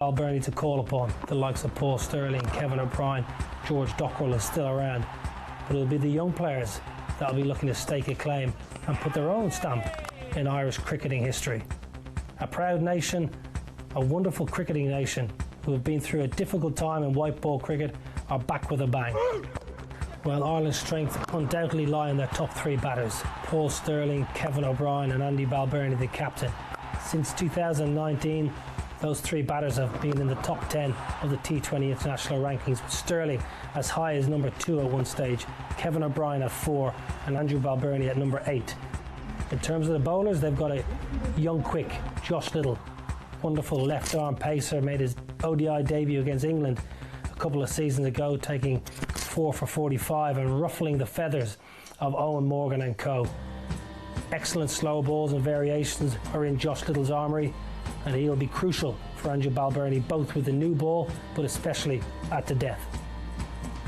Balbirnie to call upon. The likes of Paul Sterling, Kevin O'Brien, George Dockrell is still around. But it'll be the young players that'll be looking to stake a claim and put their own stamp in Irish cricketing history. A proud nation, a wonderful cricketing nation who have been through a difficult time in white ball cricket are back with a bang. Well, Ireland's strength undoubtedly lie in their top three batters, Paul Sterling, Kevin O'Brien and Andy Balbirnie, the captain. Since 2019, those three batters have been in the top 10 of the T20 international rankings, with Sterling as high as number 2 at one stage, Kevin O'Brien at 4 and Andrew Balbirnie at number 8. In terms of the bowlers, they've got a young quick, Josh Little, wonderful left arm pacer, made his ODI debut against England a couple of seasons ago, taking 4 for 45 and ruffling the feathers of Owen Morgan and co. Excellent slow balls and variations are in Josh Little's armoury, and he'll be crucial for Andrew Balbirnie, both with the new ball but especially at the death.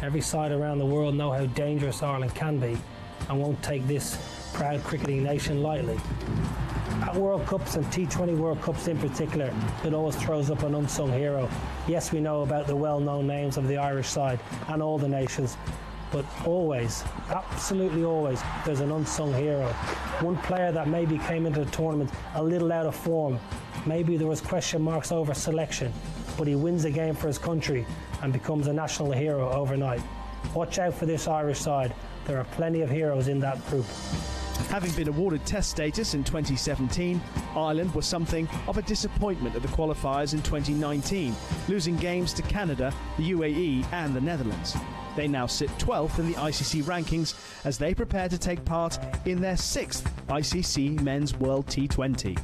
Every side around the world know how dangerous Ireland can be and won't take this proud cricketing nation lightly. At World Cups and T20 World Cups in particular, it always throws up an unsung hero. Yes, we know about the well-known names of the Irish side and all the nations, but always, absolutely always, there's an unsung hero. One player that maybe came into the tournament a little out of form. Maybe there was question marks over selection, but he wins a game for his country and becomes a national hero overnight. Watch out for this Irish side. There are plenty of heroes in that group. Having been awarded Test status in 2017, Ireland was something of a disappointment at the qualifiers in 2019, losing games to Canada, the UAE and the Netherlands. They now sit 12th in the ICC rankings as they prepare to take part in their 6th ICC Men's World T20.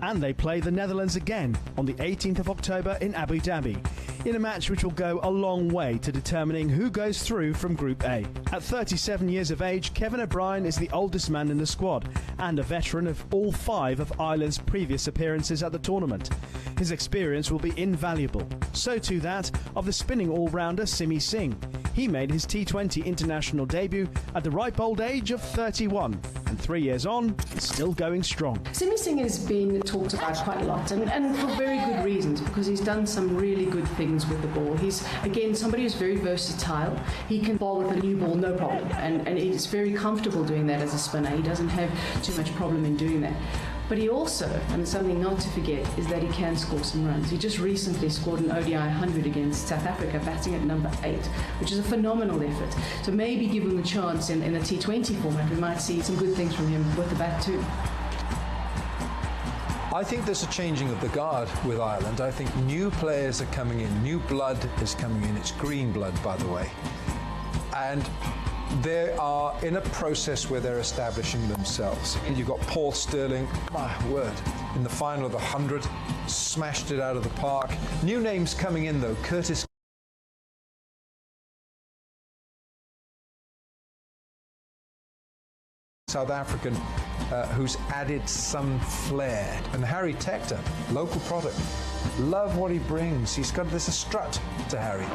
And they play the Netherlands again on the 18th of October in Abu Dhabi, in a match which will go a long way to determining who goes through from Group A. At 37 years of age, Kevin O'Brien is the oldest man in the squad and a veteran of all 5 of Ireland's previous appearances at the tournament. His experience will be invaluable, so too that of the spinning all-rounder Simi Singh. He made his T20 international debut at the ripe old age of 31, and 3 years on, is still going strong. Simi Singh has been talked about quite a lot, and for very good reasons, because he's done some really good things with the ball. He's, again, somebody who's very versatile. He can bowl with a new ball, no problem, and he's very comfortable doing that as a spinner. He doesn't have too much problem in doing that. But he also, and something not to forget, is that he can score some runs. He just recently scored an ODI 100 against South Africa, batting at number 8, which is a phenomenal effort. So maybe give him a chance in a T20 format. We might see some good things from him with the bat too. I think there's a changing of the guard with Ireland. I think new players are coming in. New blood is coming in. It's green blood, by the way. And they are in a process where they're establishing themselves. And you've got Paul Sterling, my word, in the final of the 100, smashed it out of the park. New names coming in though, Curtis South African, who's added some flair. And Harry Tector, local product. Love what he brings. There's a strut to Harry,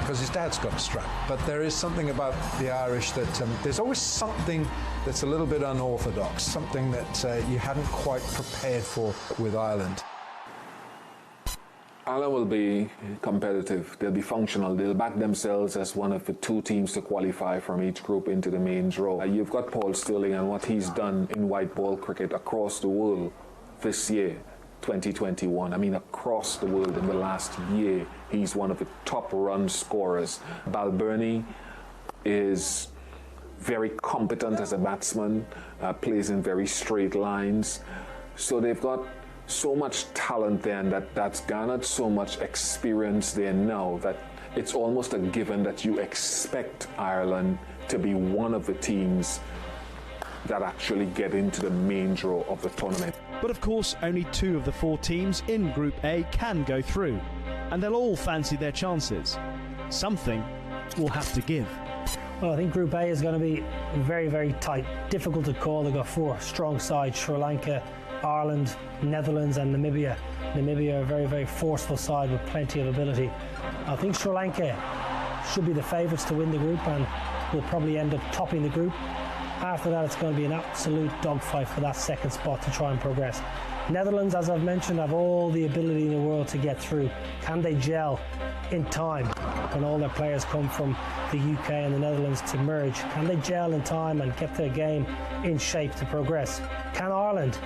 because his dad's got a strut. But there is something about the Irish that there's always something that's a little bit unorthodox, something that you hadn't quite prepared for with Ireland. Ireland will be competitive, they'll be functional, they'll back themselves as one of the 2 teams to qualify from each group into the main draw. You've got Paul Sterling and what he's done in white ball cricket across the world this year, 2021. I mean, across the world in the last year, he's one of the top run scorers. Balbirnie is very competent as a batsman, plays in very straight lines. So they've got so much talent there, and that's garnered so much experience there now that it's almost a given that you expect Ireland to be one of the teams that actually get into the main draw of the tournament. But of course, only 2 of the 4 teams in Group A can go through, and they'll all fancy their chances. Something will have to give. Well, I think Group A is going to be very, very tight. Difficult to call. They've got 4 strong sides: Sri Lanka, Ireland, Netherlands and Namibia. Namibia are a very, very forceful side with plenty of ability. I think Sri Lanka should be the favourites to win the group and will probably end up topping the group. After that, it's going to be an absolute dogfight for that second spot to try and progress. Netherlands, as I've mentioned, have all the ability in the world to get through. Can they gel in time when all their players come from the UK and the Netherlands to merge? Can they gel in time and get their game in shape to progress? Can Ireland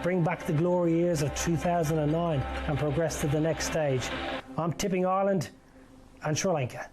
bring back the glory years of 2009 and progress to the next stage? I'm tipping Ireland and Sri Lanka.